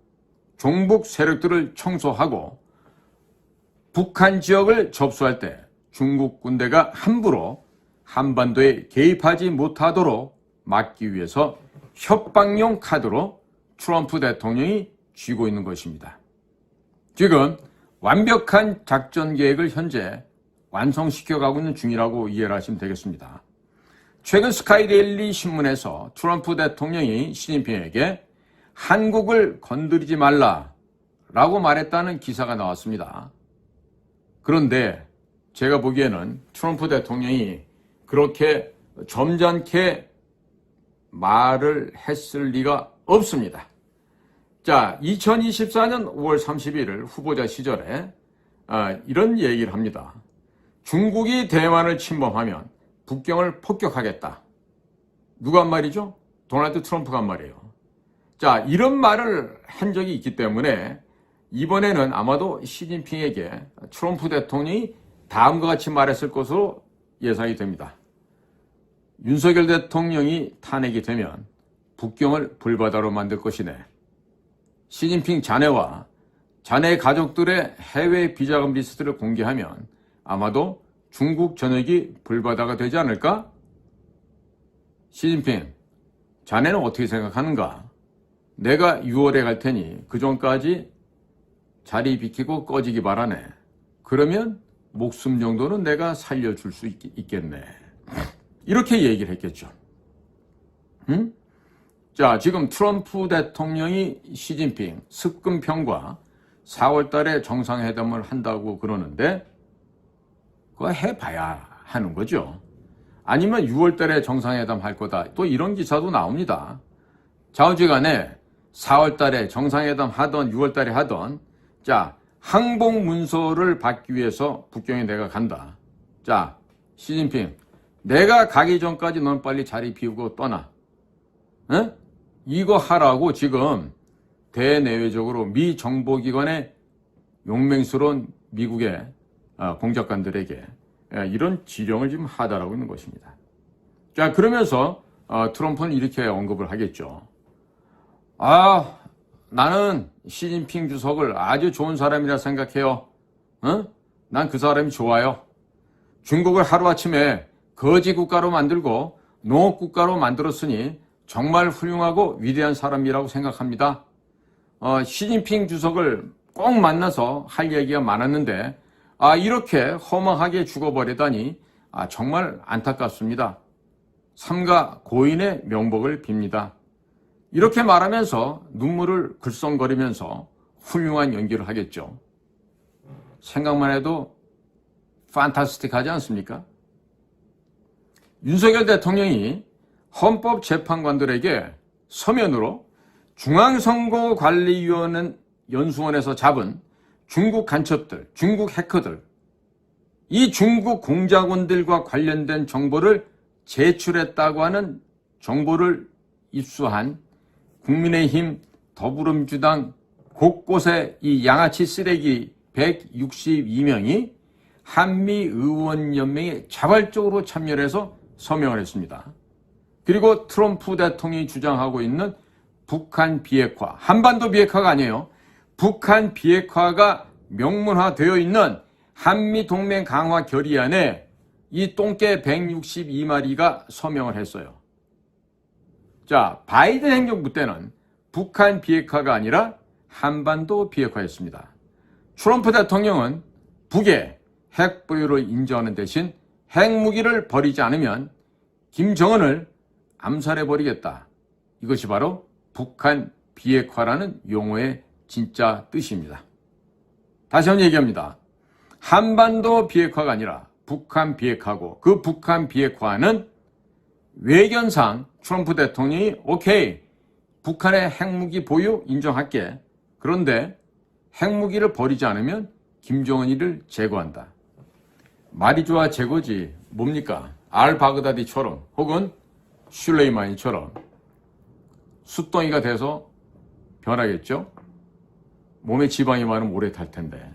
종북 세력들을 청소하고 북한 지역을 접수할 때 중국 군대가 함부로 한반도에 개입하지 못하도록 막기 위해서 협박용 카드로 트럼프 대통령이 쥐고 있는 것입니다. 지금 완벽한 작전 계획을 현재 완성시켜가고 있는 중이라고 이해를 하시면 되겠습니다. 최근 스카이데일리 신문에서 트럼프 대통령이 시진핑에게 한국을 건드리지 말라라고 말했다는 기사가 나왔습니다. 그런데 제가 보기에는 트럼프 대통령이 그렇게 점잖게 말을 했을 리가 없습니다. 자, 2024년 5월 31일 후보자 시절에 이런 얘기를 합니다. 중국이 대만을 침범하면 북경을 폭격하겠다. 누가 한 말이죠? 도널드 트럼프가 한 말이에요. 자, 이런 말을 한 적이 있기 때문에 이번에는 아마도 시진핑에게 트럼프 대통령이 다음과 같이 말했을 것으로 예상이 됩니다. 윤석열 대통령이 탄핵이 되면 북경을 불바다로 만들 것이네. 시진핑 자네와 자네 가족들의 해외 비자금 리스트를 공개하면 아마도 중국 전역이 불바다가 되지 않을까? 시진핑, 자네는 어떻게 생각하는가? 내가 6월에 갈 테니 그 전까지 자리 비키고 꺼지기 바라네. 그러면 목숨 정도는 내가 살려줄 수 있겠네. 이렇게 얘기를 했겠죠. 응? 자, 지금 트럼프 대통령이 시진핑 습근평과 4월 달에 정상회담을 한다고 그러는데 그거 해봐야 하는 거죠. 아니면 6월 달에 정상회담 할 거다. 또 이런 기사도 나옵니다. 좌우지간에 4월 달에 정상회담 하던 6월 달에 하던 자, 항복 문서를 받기 위해서 북경에 내가 간다. 자, 시진핑, 내가 가기 전까지 넌 빨리 자리 비우고 떠나. 에? 이거 하라고 지금 대내외적으로 미 정보기관의 용맹스러운 미국의 공작관들에게 이런 지령을 지금 하다라고 있는 것입니다. 자, 그러면서 트럼프는 이렇게 언급을 하겠죠. 나는 시진핑 주석을 아주 좋은 사람이라 생각해요. 난 그 사람이 좋아요. 중국을 하루아침에 거지 국가로 만들고 농업 국가로 만들었으니 정말 훌륭하고 위대한 사람이라고 생각합니다. 시진핑 주석을 꼭 만나서 할 얘기가 많았는데 이렇게 허망하게 죽어버리다니 정말 안타깝습니다. 삼가 고인의 명복을 빕니다. 이렇게 말하면서 눈물을 글썽거리면서 훌륭한 연기를 하겠죠. 생각만 해도 판타스틱하지 않습니까? 윤석열 대통령이 헌법재판관들에게 서면으로 중앙선거관리위원회 연수원에서 잡은 중국 간첩들, 중국 해커들, 이 중국 공작원들과 관련된 정보를 제출했다고 하는 정보를 입수한 국민의힘, 더불어민주당 곳곳에 이 양아치 쓰레기 162명이 한미의원연맹에 자발적으로 참여해서 서명을 했습니다. 그리고 트럼프 대통령이 주장하고 있는 북한 비핵화, 한반도 비핵화가 아니에요. 북한 비핵화가 명문화되어 있는 한미동맹 강화 결의안에 이 똥개 162마리가 서명을 했어요. 자, 바이든 행정부 때는 북한 비핵화가 아니라 한반도 비핵화였습니다. 트럼프 대통령은 북의 핵 보유를 인정하는 대신 핵무기를 버리지 않으면 김정은을 암살해버리겠다. 이것이 바로 북한 비핵화라는 용어의 진짜 뜻입니다. 다시 한번 얘기합니다. 한반도 비핵화가 아니라 북한 비핵화고, 그 북한 비핵화는 외견상 트럼프 대통령이 오케이, 북한의 핵무기 보유 인정할게. 그런데 핵무기를 버리지 않으면 김정은이를 제거한다. 말이 좋아 제거지 뭡니까? 알바그다디처럼 혹은 슐레이마니처럼 숫덩이가 돼서 변하겠죠? 몸에 지방이 많으면 오래 탈 텐데.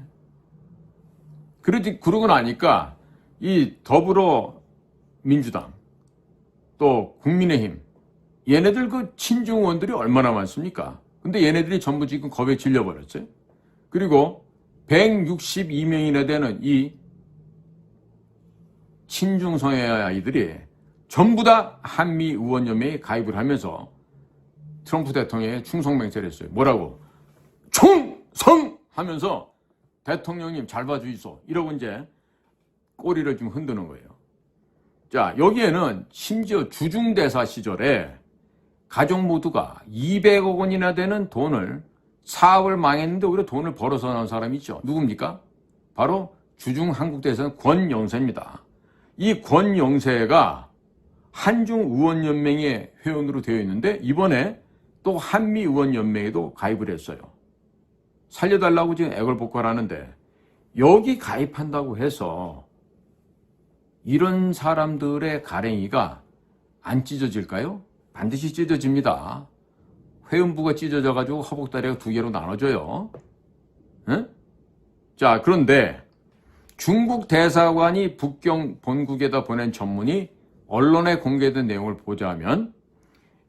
그러고 나니까 이 더불어민주당 또 국민의힘 얘네들 그 친중 의원들이 얼마나 많습니까? 근데 얘네들이 전부 지금 겁에 질려버렸어요. 그리고 162명이나 되는 이 친중 성애 아이들이 전부 다 한미의원연맹에 가입을 하면서 트럼프 대통령에 충성맹세를 했어요. 뭐라고? 충성! 하면서 대통령님 잘 봐주이소. 이러고 이제 꼬리를 좀 흔드는 거예요. 자, 여기에는 심지어 주중대사 시절에 가족 모두가 200억 원이나 되는 돈을 사업을 망했는데 오히려 돈을 벌어서 나온 사람이 있죠. 누굽니까? 바로 주중 한국대사는 권영세입니다. 이 권영세가 한중의원연맹의 회원으로 되어 있는데 이번에 또 한미의원연맹에도 가입을 했어요. 살려달라고 지금 애걸복걸 하는데 여기 가입한다고 해서 이런 사람들의 가랭이가 안 찢어질까요? 반드시 찢어집니다. 회음부가 찢어져가지고 허벅다리가 두 개로 나눠져요. 응? 자, 그런데 중국 대사관이 북경 본국에다 보낸 전문이 언론에 공개된 내용을 보자면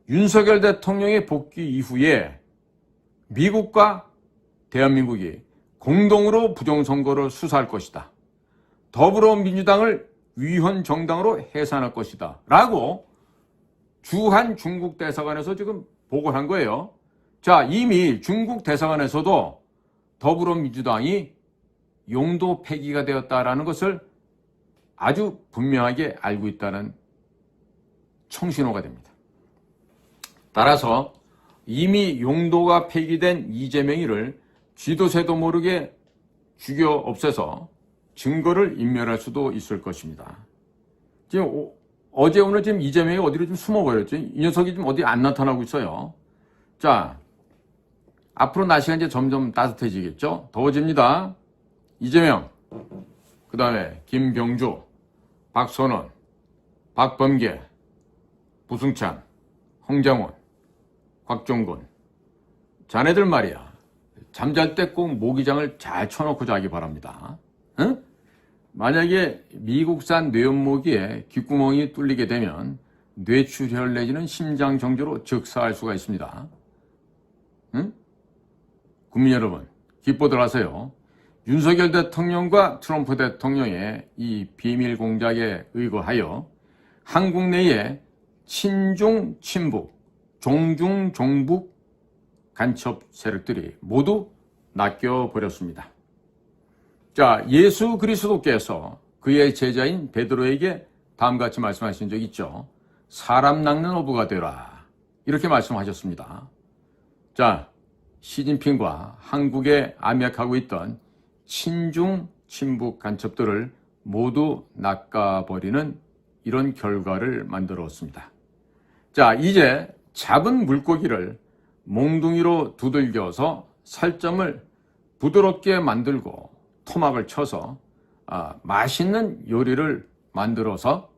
윤석열 대통령의 복귀 이후에 미국과 대한민국이 공동으로 부정선거를 수사할 것이다. 더불어민주당을 위헌 정당으로 해산할 것이다. 라고 주한 중국 대사관에서 지금 보고를 한 거예요. 자, 이미 중국 대사관에서도 더불어민주당이 용도 폐기가 되었다라는 것을 아주 분명하게 알고 있다는 청신호가 됩니다. 따라서 이미 용도가 폐기된 이재명이를 쥐도 새도 모르게 죽여 없애서 증거를 인멸할 수도 있을 것입니다. 지금 어제 오늘 지금 이재명이 어디로 좀 숨어버렸죠. 이 녀석이 지금 어디 안 나타나고 있어요. 자, 앞으로 날씨가 이제 점점 따뜻해지겠죠. 더워집니다. 이재명, 그 다음에 김병주, 박선원, 박범계, 부승찬, 홍장원, 곽종건. 자네들 말이야. 잠잘 때 꼭 모기장을 잘 쳐놓고 자기 바랍니다. 응? 만약에 미국산 뇌연모기에 귓구멍이 뚫리게 되면 뇌출혈 내지는 심장정지로 즉사할 수가 있습니다. 응? 국민 여러분, 기뻐들 하세요. 윤석열 대통령과 트럼프 대통령의 이 비밀 공작에 의거하여 한국 내에 친중, 친북, 종중, 종북 간첩 세력들이 모두 낚여버렸습니다. 자, 예수 그리스도께서 그의 제자인 베드로에게 다음같이 말씀하신 적 있죠. 사람 낚는 어부가 되라. 이렇게 말씀하셨습니다. 자, 시진핑과 한국에 암약하고 있던 친중 친북 간첩들을 모두 낚아버리는 이런 결과를 만들었습니다. 자, 이제 잡은 물고기를 몽둥이로 두들겨서 살점을 부드럽게 만들고 토막을 쳐서 맛있는 요리를 만들어서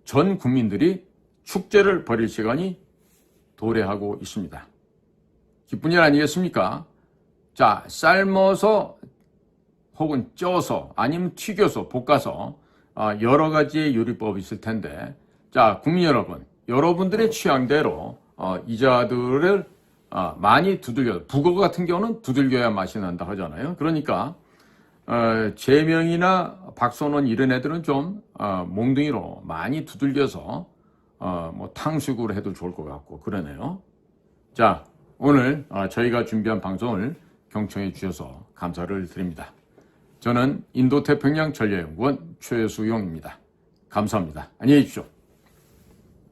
전 국민들이 축제를 벌일 시간이 도래하고 있습니다. 기쁜 일 아니겠습니까? 자, 삶아서 혹은 쪄서 아니면 튀겨서 볶아서 여러 가지의 요리법이 있을 텐데, 자, 국민 여러분, 여러분들의 취향대로 이자들을 많이 두들겨, 북어 같은 경우는 두들겨야 맛이 난다 하잖아요. 그러니까 재명이나 박선원 이런 애들은 좀 몽둥이로 많이 두들겨서 뭐 탕수육으로 해도 좋을 것 같고 그러네요. 자, 오늘 저희가 준비한 방송을 경청해 주셔서 감사를 드립니다. 저는 인도태평양 전략연구원 최수용입니다. 감사합니다. 안녕히 계십시오.